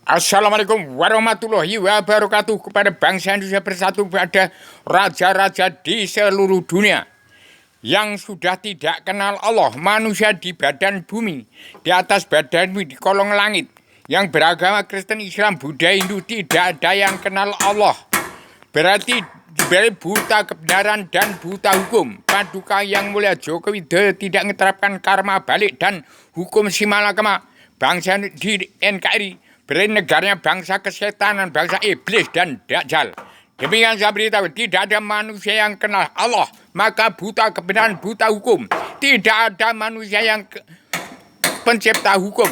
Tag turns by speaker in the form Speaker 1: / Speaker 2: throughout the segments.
Speaker 1: Assalamualaikum warahmatullahi wabarakatuh kepada bangsa Indonesia bersatu pada raja-raja di seluruh dunia yang sudah tidak kenal Allah, manusia di badan bumi, di atas badan bumi, di kolong langit, yang beragama Kristen, Islam, Buddha, Hindu, tidak ada yang kenal Allah. Berarti buta kebenaran dan buta hukum. Paduka yang mulia Joko Widodo tidak menerapkan karma balik dan hukum simalakama. Bangsa di NKRI berarti negaranya bangsa kesetanan, bangsa iblis dan dajjal. Demikian saya beritahu, tidak ada manusia yang kenal Allah, maka buta kebenaran, buta hukum. Tidak ada manusia yang pencipta hukum.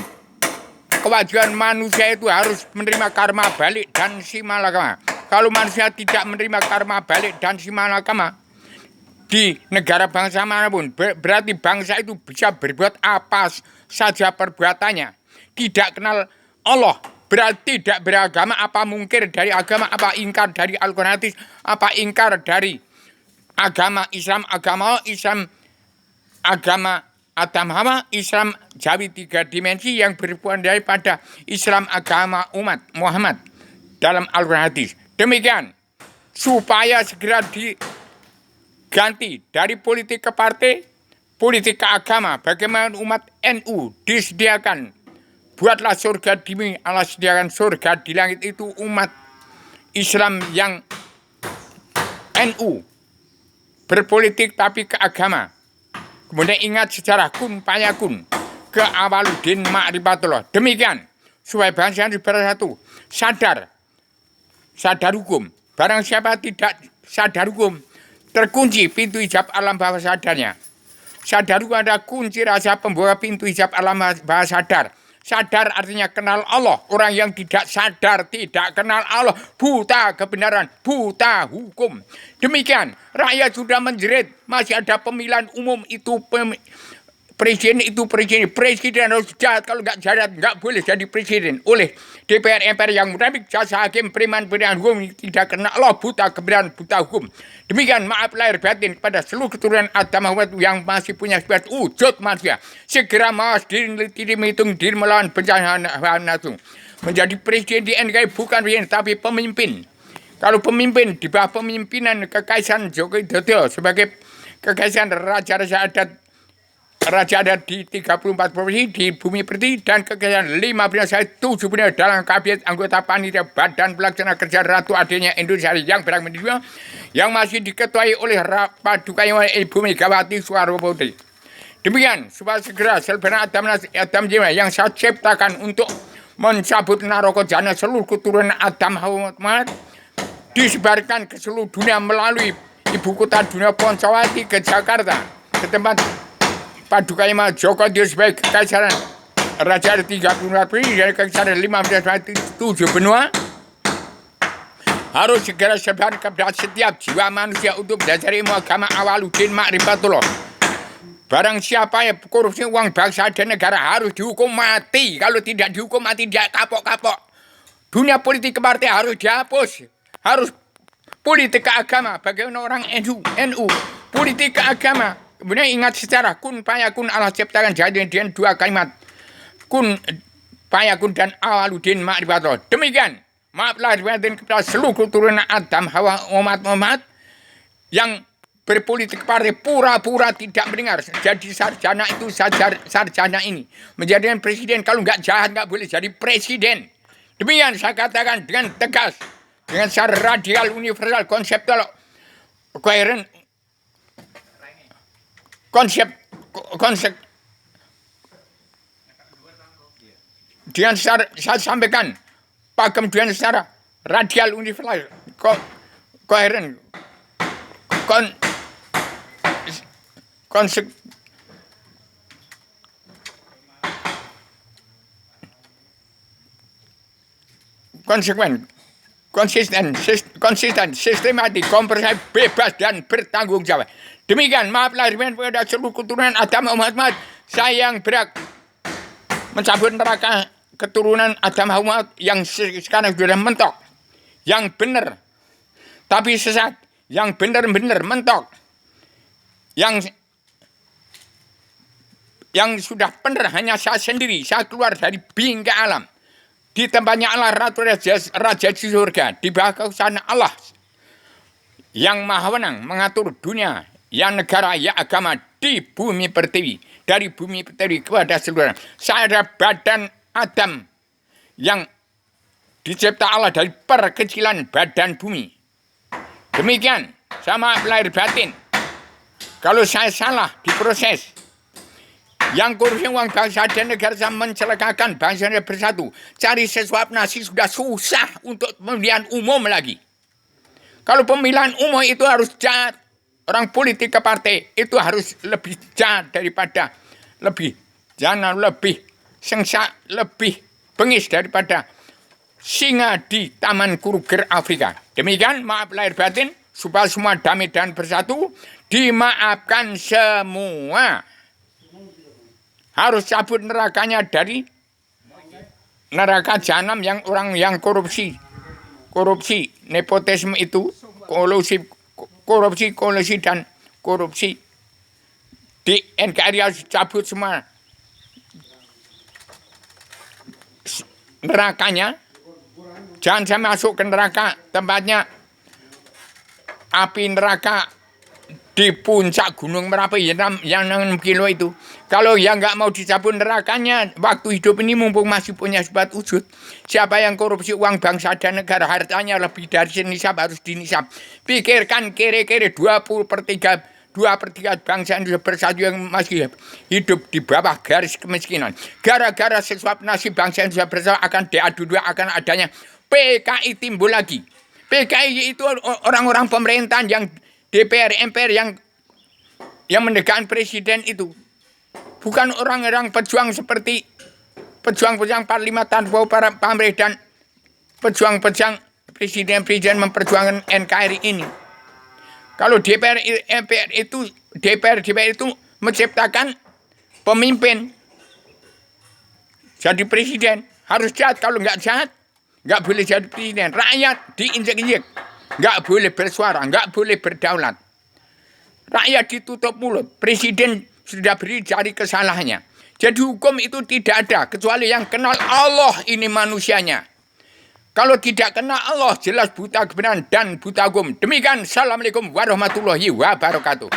Speaker 1: Kewajiban manusia itu harus menerima karma balik dan simalakama. Kalau manusia tidak menerima karma balik dan simalakama di negara bangsa manapun, berarti bangsa itu bisa berbuat apa saja perbuatannya. Tidak kenal Allah, berarti tidak beragama, apa mungkir dari agama, apa ingkar dari Al-Quran hadis, apa ingkar dari agama Islam, agama Adam Hawa, Islam Jawi 3 dimensi yang berhubungan daripada Islam agama umat Muhammad dalam Al-Quran hadis. Demikian, supaya segera diganti dari politik ke partai, politik ke agama. Bagaimana umat NU disediakan, buatlah surga di bumi, Allah sediakan surga di langit, itu umat Islam yang NU berpolitik tapi ke agama. Kemudian ingat sejarah kun payakun ke awaludin ma'rifatullah. Demikian supaya bangsa ini bersatu, sadar hukum. Barang siapa tidak sadar hukum, terkunci pintu hijab alam bawah sadarnya. Sadar hukum ada kunci rasa pembawa pintu hijab alam bawah sadar. Sadar artinya kenal Allah. Orang yang tidak sadar, tidak kenal Allah, buta kebenaran, buta hukum. Demikian, rakyat sudah menjerit, masih ada pemilihan umum, itu presiden harus jahat. Kalau nggak jahat nggak boleh jadi presiden. Oleh DPR MPR yang munafik, jasa hakim, preman, pilihan hukum, tidak kenal Allah, buta kebenaran, buta hukum. Demikian, maaf lahir batin kepada seluruh keturunan Adam Muhammad yang masih punya sifat wujud manusia. Segera mawas diri, tidak menghitung diri melawan bencana nafsu. Menjadi presiden di NKRI bukan presiden tapi pemimpin. Kalau pemimpin di bawah pemimpinan Kekaisaran Joko Widodo sebagai Kekaisaran Raja-Raja adat di 34 provinsi di bumi pertiwi dan Kekaisaran 15 70 dalam kabinet anggota panitia badan pelaksana kerja Ratu adanya Indonesia yang beragam yang masih diketuai oleh Paduka yang Ibu Megawati Soekarno Putri. Demikian, supaya segera selebana Adam Jema yang saya ciptakan untuk mencabut naroko jana seluruh keturunan Adam Muhammad disebarkan ke seluruh dunia melalui ibu kota dunia Poncawati ke Jakarta, ke tempat Paduka Yang Joko Widodo sebagai Kekaisaran Raja 34 Provinsi dan Kekaisaran 15 benua harus segera sebar kepada setiap jiwa manusia untuk belajar ilmu agama awaludin ma'rifatullah. Barang siapa yang korupsi uang bangsa dan negara harus dihukum mati. Kalau tidak dihukum mati, dia kapok-kapok. Dunia politik ke partai harus dihapus. Harus politik ke agama. Bagaimana orang NU politik ke agama. Kemudian ingat sejarah kun payakun, Allah ciptakan jadi dengan dua kalimat kun payakun dan awaludin ma'rifatullah. Demikian, maaflah batin kepada seluruh keturunan Adam Hawa umat Muhammad yang berpolitik partai pura-pura tidak mendengar. Jadi sarjana itu sarjana ini menjadikan presiden. Kalau nggak jahat nggak boleh jadi presiden. Demikian saya katakan dengan tegas, dengan secara radikal, universal, konseptual, koheren, konsep dengan saya sampaikan pakem dengan secara radikal, universal, koheren, konsekuen, konsisten, sistematik, komprehensif, bebas dan bertanggung jawab. Demikian, maaf lahir batin pada seluruh keturunan Adam Muhammad. Saya yang berat mencabut neraka keturunan Adam Muhammad yang sekarang sudah mentok, yang benar tapi sesat, yang benar-benar mentok, yang sudah benar hanya saya sendiri. Saya keluar dari bingkai alam, Di tempatnya Allah Ratu Raja di surga. Di bawah kekuasaan Allah yang maha wenang mengatur dunia, yang negara, yang agama di bumi pertiwi. Dari bumi pertiwi kepada seluruh. Saya ada badan Adam yang dicipta Allah dari perkecilan badan bumi. Demikian sama lahir batin. Kalau saya salah diproses. Yang korupsi uang bangsa dan negara mencelakakan bangsa dan bersatu. Cari sesuap nasi sudah susah untuk pemilihan umum lagi. Kalau pemilihan umum itu harus jahat. Orang politik ke partai itu harus lebih jahat daripada lebih sengsa, lebih bengis daripada singa di Taman Kruger Afrika. Demikian maaf lahir batin supaya semua damai dan bersatu. Dimaafkan semua. Harus cabut nerakanya dari neraka jahanam yang orang yang korupsi, nepotisme itu, kolusi dan korupsi. Di NKRI harus cabut semua nerakanya. Jangan saya masuk ke neraka, tempatnya api neraka di puncak Gunung Merapi yang 6 kilo itu. Kalau yang nggak mau dicabut nerakanya waktu hidup ini mumpung masih punya sebat wujud. Siapa yang korupsi uang bangsa dan negara hartanya lebih dari senisab harus dinisab. Pikirkan kira-kira 2/3 bangsa Indonesia bersatu yang masih hidup di bawah garis kemiskinan. Gara-gara sesuap nasib bangsa Indonesia bersatu akan diadu dua akan adanya PKI timbul lagi. PKI itu orang-orang pemerintahan yang DPR, MPR yang mendekatkan presiden itu. Bukan orang-orang pejuang seperti pejuang-pejuang Parlimen para pamrih dan pejuang-pejuang presiden memperjuangkan NKRI ini. Kalau DPR itu menciptakan pemimpin jadi presiden harus jahat. Kalau nggak jahat nggak boleh jadi presiden. Rakyat diinjek-injek, nggak boleh bersuara, nggak boleh berdaulat. Rakyat ditutup mulut. Presiden sudah beri cari kesalahannya. Jadi hukum itu tidak ada kecuali yang kenal Allah ini manusianya. Kalau tidak kenal Allah jelas buta kebenaran dan buta hukum. Demikian. Assalamualaikum warahmatullahi wabarakatuh.